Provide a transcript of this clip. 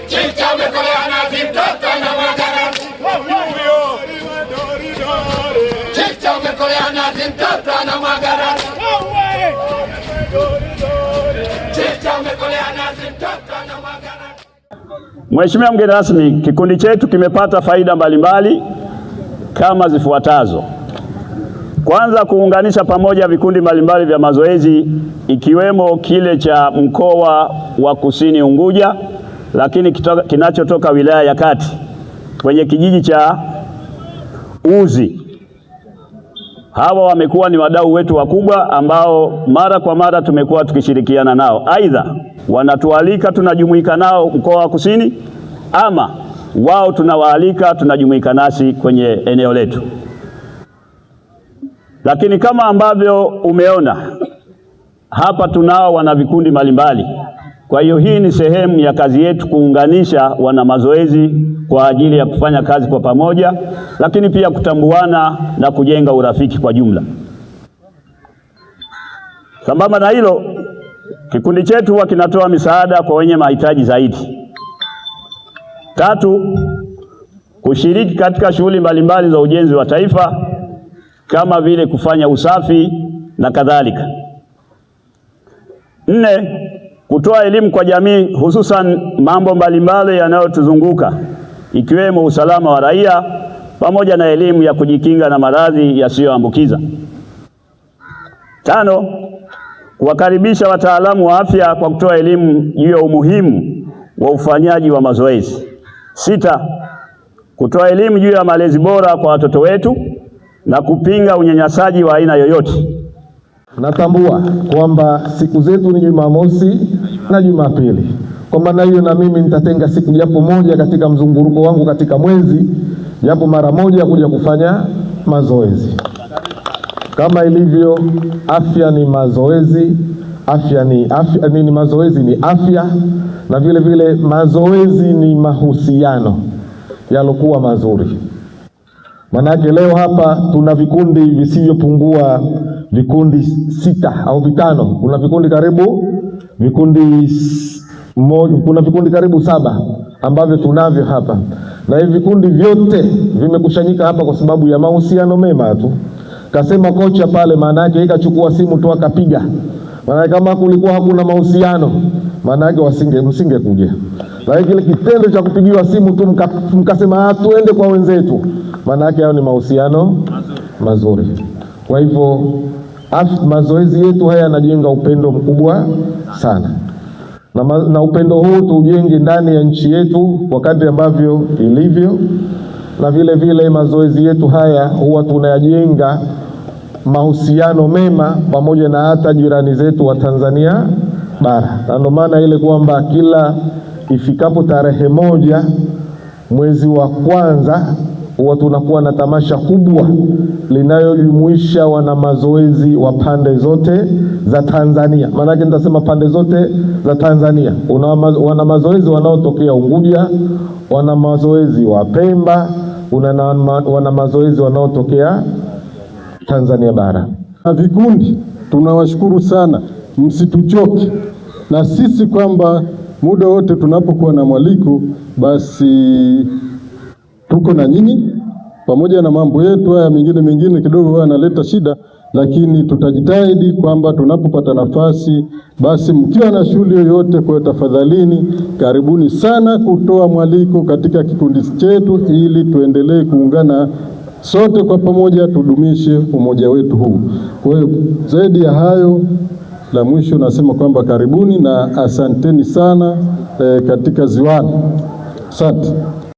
Chicha umekolea nazi mtoto na magarasi. Chicha umekolea nazi mtoto na magarasi. Chicha umekolea nazi mtoto na magarasi. Mheshimiwa mgeni rasmi, kikundi chetu kimepata faida mbalimbali kama zifuatazo. Kwanza, kuunganisha pamoja vikundi mbalimbali vya mazoezi ikiwemo kile cha mkoa wa Kusini Unguja, lakini kinachotoka wilaya ya Kati kwenye kijiji cha Uzi. Hawa wamekuwa ni wadau wetu wakubwa ambao mara kwa mara tumekuwa tukishirikiana nao. Aidha, wanatualika tunajumuika nao mkoa wa Kusini, ama wao tunawaalika tunajumuika nasi kwenye eneo letu. Lakini kama ambavyo umeona hapa, tunao wana vikundi mbalimbali. Kwa hiyo hii ni sehemu ya kazi yetu kuunganisha wana mazoezi kwa ajili ya kufanya kazi kwa pamoja, lakini pia kutambuana na kujenga urafiki kwa jumla. Sambamba na hilo, kikundi chetu huwa kinatoa misaada kwa wenye mahitaji zaidi. Tatu, kushiriki katika shughuli mbalimbali za ujenzi wa taifa kama vile kufanya usafi na kadhalika. 4, kutoa elimu kwa jamii, hususan mambo mbalimbali yanayotuzunguka ikiwemo usalama wa raia pamoja na elimu ya kujikinga na maradhi yasiyoambukiza. 5, kuwakaribisha wataalamu wa afya kwa kutoa elimu juu ya umuhimu wa ufanyaji wa mazoezi. 6, kutoa elimu juu ya malezi bora kwa watoto wetu na kupinga unyanyasaji wa aina yoyote. Natambua kwamba siku zetu ni Jumamosi na Jumapili. Kwa maana hiyo, na mimi nitatenga siku japo moja katika mzunguruko wangu katika mwezi, japo mara moja kuja kufanya mazoezi. Kama ilivyo afya ni mazoezi, mazoezi ni afya, na vile vile mazoezi ni mahusiano yalokuwa mazuri. Manake leo hapa tuna vikundi visivyopungua vikundi 6 au 5. Kuna vikundi karibu 7 ambavyo tunavyo hapa, na hivi vikundi vyote vimekushanyika hapa kwa sababu ya mahusiano mema tu. Kasema kocha pale, maana yake ikachukua simu tu akapiga. Maana kama kulikuwa hakuna mahusiano, maana yake msingekuja. Na kile kitendo cha kupigiwa simu tu mkasema tuende kwa wenzetu, maana yake hayo ni mahusiano mazuri. Kwa hivyo mazoezi yetu haya yanajenga upendo mkubwa sana, na upendo huu tujenge ndani ya nchi yetu kwa kadri ambavyo ilivyo, na vile vile mazoezi yetu haya huwa tunayajenga mahusiano mema pamoja na hata jirani zetu wa Tanzania bara. Na ndio maana ile kwamba kila ifikapo tarehe 1 mwezi wa kwanza huwa tunakuwa na tamasha kubwa linalojumuisha wana mazoezi wa pande zote za Tanzania. Maana yake nitasema pande zote za Tanzania. Wana mazoezi wanaotokea Unguja, wana mazoezi wa Pemba, wana mazoezi wanaotokea Tanzania bara. Vikundi tunawashukuru sana, msituchoke na sisi kwamba muda wote tunapokuwa na mwaliko basi tuko na nyinyi, pamoja na mambo yetu haya mengine kidogo yanaleta shida, lakini tutajitahidi kwamba tunapopata nafasi basi mkiwa na shughuli yoyote, kwa tafadhalini karibuni sana kutoa mwaliko katika kikundi chetu ili tuendelee kuungana sote kwa pamoja, tudumishe umoja wetu huu. Kwa hiyo zaidi ya hayo, la mwisho nasema kwamba karibuni na asanteni sana katika Ziwani. Asante.